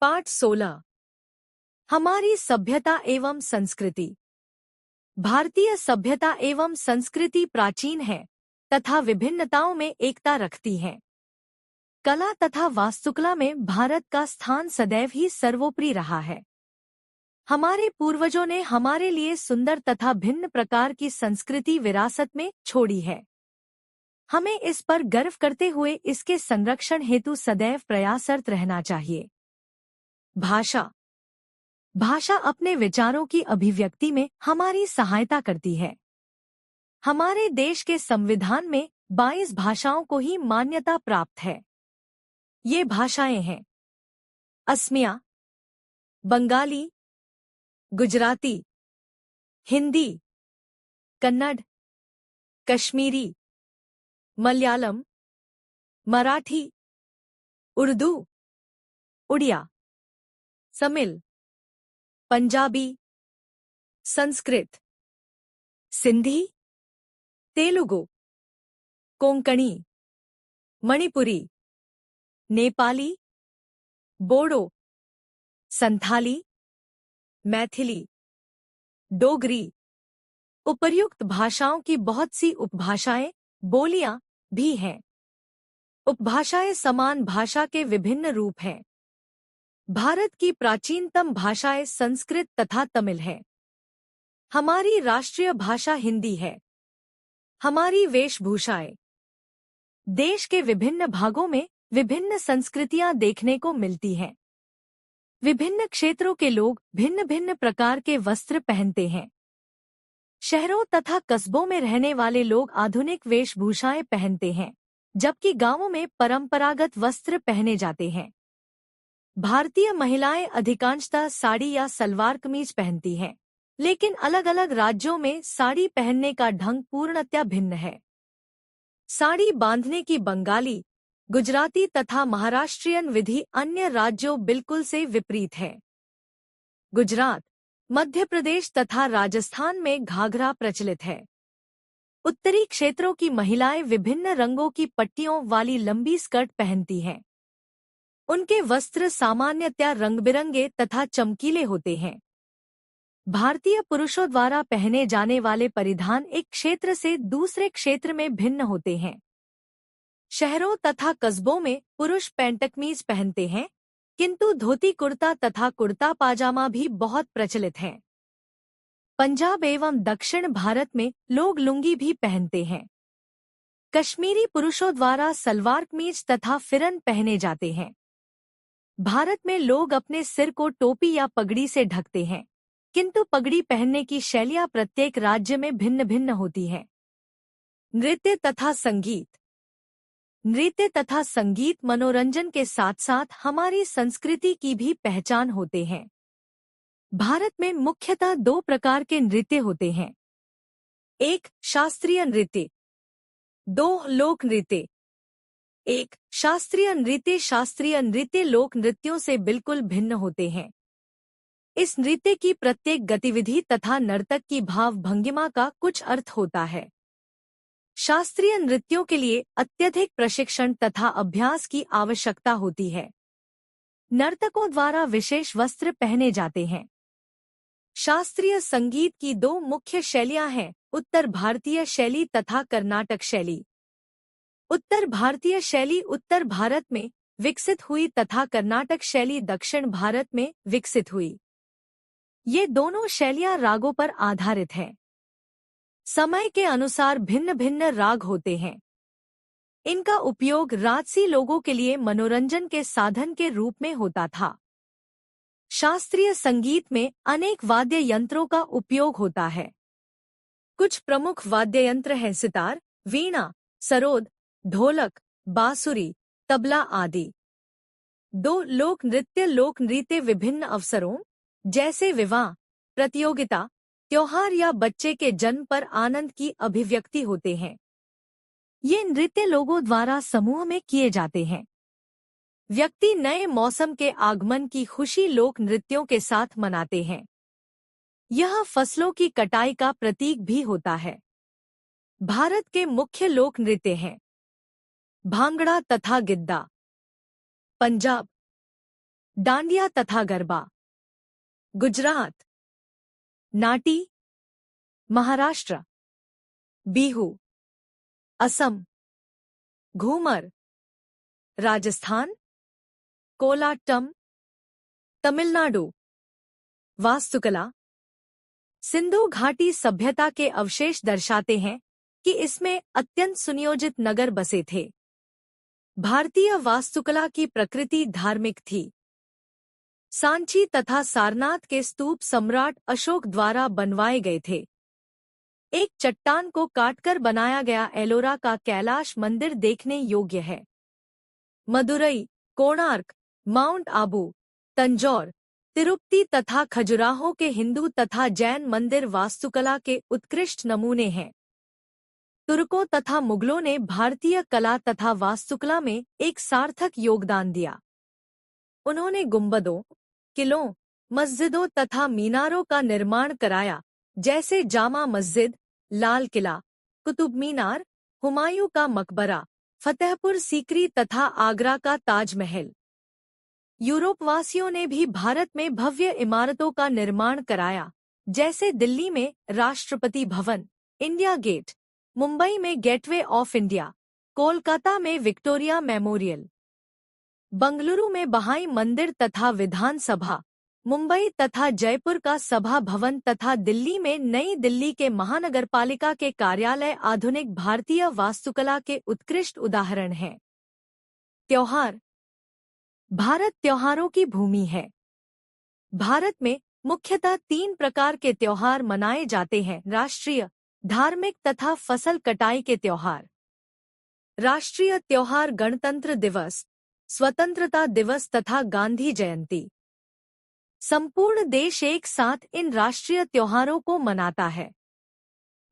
पाठ 16। हमारी सभ्यता एवं संस्कृति। भारतीय सभ्यता एवं संस्कृति प्राचीन है तथा विभिन्नताओं में एकता रखती है। कला तथा वास्तुकला में भारत का स्थान सदैव ही सर्वोपरि रहा है। हमारे पूर्वजों ने हमारे लिए सुंदर तथा भिन्न प्रकार की संस्कृति विरासत में छोड़ी है। हमें इस पर गर्व करते हुए इसके संरक्षण हेतु सदैव प्रयासरत रहना चाहिए। भाषा। भाषा अपने विचारों की अभिव्यक्ति में हमारी सहायता करती है। हमारे देश के संविधान में 22 भाषाओं को ही मान्यता प्राप्त है। ये भाषाएं हैं असमिया, बंगाली, गुजराती, हिंदी, कन्नड़, कश्मीरी, मलयालम, मराठी, उर्दू, उड़िया, तमिल, पंजाबी, संस्कृत, सिंधी, तेलुगु, कोंकणी, मणिपुरी, नेपाली, बोडो, संथाली, मैथिली, डोगरी। उपर्युक्त भाषाओं की बहुत सी उपभाषाएं, बोलियां भी हैं। उपभाषाएं समान भाषा के विभिन्न रूप हैं। भारत की प्राचीनतम भाषाएं संस्कृत तथा तमिल है। हमारी राष्ट्रीय भाषा हिंदी है। हमारी वेशभूषाएं। देश के विभिन्न भागों में विभिन्न संस्कृतियां देखने को मिलती हैं। विभिन्न क्षेत्रों के लोग भिन्न भिन्न प्रकार के वस्त्र पहनते हैं। शहरों तथा कस्बों में रहने वाले लोग आधुनिक वेशभूषाएं पहनते हैं, जबकि गांवों में परंपरागत वस्त्र पहने जाते हैं। भारतीय महिलाएं अधिकांशतः साड़ी या सलवार कमीज पहनती हैं, लेकिन अलग अलग राज्यों में साड़ी पहनने का ढंग पूर्णतया भिन्न है। साड़ी बांधने की बंगाली, गुजराती तथा महाराष्ट्रियन विधि अन्य राज्यों बिल्कुल से विपरीत है। गुजरात, मध्य प्रदेश तथा राजस्थान में घाघरा प्रचलित है। उत्तरी क्षेत्रों की महिलाएं विभिन्न रंगों की पट्टियों वाली लंबी स्कर्ट पहनती हैं। उनके वस्त्र सामान्यतया रंग-बिरंगे तथा चमकीले होते हैं। भारतीय पुरुषों द्वारा पहने जाने वाले परिधान एक क्षेत्र से दूसरे क्षेत्र में भिन्न होते हैं। शहरों तथा कस्बों में पुरुष पैंटकमीज पहनते हैं, किंतु धोती कुर्ता तथा कुर्ता पाजामा भी बहुत प्रचलित हैं। पंजाब एवं दक्षिण भारत में लोग लुंगी भी पहनते हैं। कश्मीरी पुरुषों द्वारा सलवार कमीज तथा फिरन पहने जाते हैं। भारत में लोग अपने सिर को टोपी या पगड़ी से ढकते हैं, किंतु पगड़ी पहनने की शैलियां प्रत्येक राज्य में भिन्न भिन्न होती हैं। नृत्य तथा संगीत। नृत्य तथा संगीत मनोरंजन के साथ साथ हमारी संस्कृति की भी पहचान होते हैं। भारत में मुख्यतः 2 प्रकार के नृत्य होते हैं। 1 शास्त्रीय नृत्य, 2 लोक नृत्य। 1 शास्त्रीय नृत्य। शास्त्रीय नृत्य लोक नृत्यों से बिल्कुल भिन्न होते हैं। इस नृत्य की प्रत्येक गतिविधि तथा नर्तक की भाव भंगिमा का कुछ अर्थ होता है। शास्त्रीय नृत्यों के लिए अत्यधिक प्रशिक्षण तथा अभ्यास की आवश्यकता होती है। नर्तकों द्वारा विशेष वस्त्र पहने जाते हैं। शास्त्रीय संगीत की 2 मुख्य शैलियां हैं, उत्तर भारतीय शैली तथा कर्नाटक शैली। उत्तर भारतीय शैली उत्तर भारत में विकसित हुई तथा कर्नाटक शैली दक्षिण भारत में विकसित हुई। ये दोनों शैलियां रागों पर आधारित हैं। समय के अनुसार भिन्न भिन्न राग होते हैं। इनका उपयोग राजसी लोगों के लिए मनोरंजन के साधन के रूप में होता था। शास्त्रीय संगीत में अनेक वाद्य यंत्रों का उपयोग होता है। कुछ प्रमुख वाद्य यंत्र हैं सितार, वीणा, सरोद, ढोलक, बांसुरी, तबला आदि। 2 लोक नृत्य। लोक नृत्य विभिन्न अवसरों जैसे विवाह, प्रतियोगिता, त्योहार या बच्चे के जन्म पर आनंद की अभिव्यक्ति होते हैं। ये नृत्य लोगों द्वारा समूह में किए जाते हैं। व्यक्ति नए मौसम के आगमन की खुशी लोक नृत्यों के साथ मनाते हैं। यह फसलों की कटाई का प्रतीक भी होता है। भारत के मुख्य लोक नृत्य हैं भांगड़ा तथा गिद्दा। पंजाब, डांडिया तथा गरबा। गुजरात, नाटी, महाराष्ट्र, बिहू, असम, घूमर, राजस्थान, कोलाट्टम, तमिलनाडु। वास्तुकला। सिंधु घाटी सभ्यता के अवशेष दर्शाते हैं कि इसमें अत्यंत सुनियोजित नगर बसे थे। भारतीय वास्तुकला की प्रकृति धार्मिक थी। सांची तथा सारनाथ के स्तूप सम्राट अशोक द्वारा बनवाए गए थे। एक चट्टान को काटकर बनाया गया एलोरा का कैलाश मंदिर देखने योग्य है। मदुरई, कोणार्क, माउंट आबू, तंजौर, तिरुपति तथा खजुराहो के हिंदू तथा जैन मंदिर वास्तुकला के उत्कृष्ट नमूने हैं। तुर्कों तथा मुगलों ने भारतीय कला तथा वास्तुकला में एक सार्थक योगदान दिया। उन्होंने गुंबदों, किलों, मस्जिदों तथा मीनारों का निर्माण कराया, जैसे जामा मस्जिद, लाल किला, कुतुब मीनार, हुमायूं का मकबरा, फतेहपुर सीकरी तथा आगरा का ताजमहल। यूरोपवासियों ने भी भारत में भव्य इमारतों का निर्माण कराया, जैसे दिल्ली में राष्ट्रपति भवन, इंडिया गेट, मुंबई में गेटवे ऑफ इंडिया, कोलकाता में विक्टोरिया मेमोरियल, बंगलुरु में बहाई मंदिर तथा विधान सभा, मुंबई तथा जयपुर का सभा भवन तथा दिल्ली में नई दिल्ली के महानगरपालिका के कार्यालय आधुनिक भारतीय वास्तुकला के उत्कृष्ट उदाहरण हैं। त्योहार। भारत त्योहारों की भूमि है। भारत में मुख्यतः 3 प्रकार के त्योहार मनाए जाते हैं: राष्ट्रीय, धार्मिक तथा फसल कटाई के त्योहार। राष्ट्रीय त्योहार गणतंत्र दिवस, स्वतंत्रता दिवस तथा गांधी जयंती। संपूर्ण देश एक साथ इन राष्ट्रीय त्योहारों को मनाता है।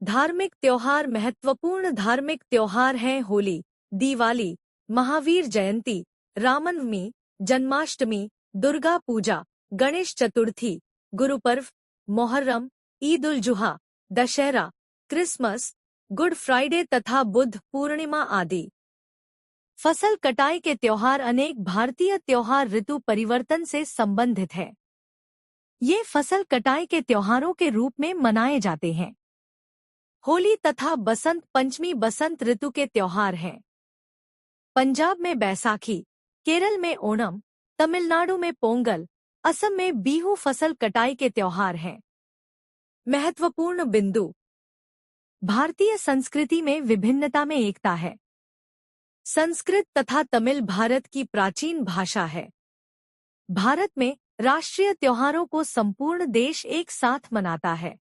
धार्मिक त्योहार। महत्वपूर्ण धार्मिक त्योहार हैं Holi, Diwali, Mahavir Jayanti, Ramnavami, Janmashtami, Durga Puja, Ganesh Chaturthi, Guruparv, Muharram, Eid ul Zuha, Dussehra, Christmas, Good Friday तथा बुद्ध पूर्णिमा आदि। फसल कटाई के त्योहार। अनेक भारतीय त्योहार ऋतु परिवर्तन से संबंधित है। ये फसल कटाई के त्योहारों के रूप में मनाए जाते हैं। होली तथा बसंत पंचमी बसंत ऋतु के त्योहार हैं। पंजाब में बैसाखी, केरल में ओणम, तमिलनाडु में पोंगल, असम में बिहू फसल कटाई के त्योहार हैं। महत्वपूर्ण बिंदु। भारतीय संस्कृति में विभिन्नता में एकता है। संस्कृत तथा तमिल भारत की प्राचीन भाषा है। भारत में राष्ट्रीय त्योहारों को संपूर्ण देश एक साथ मनाता है।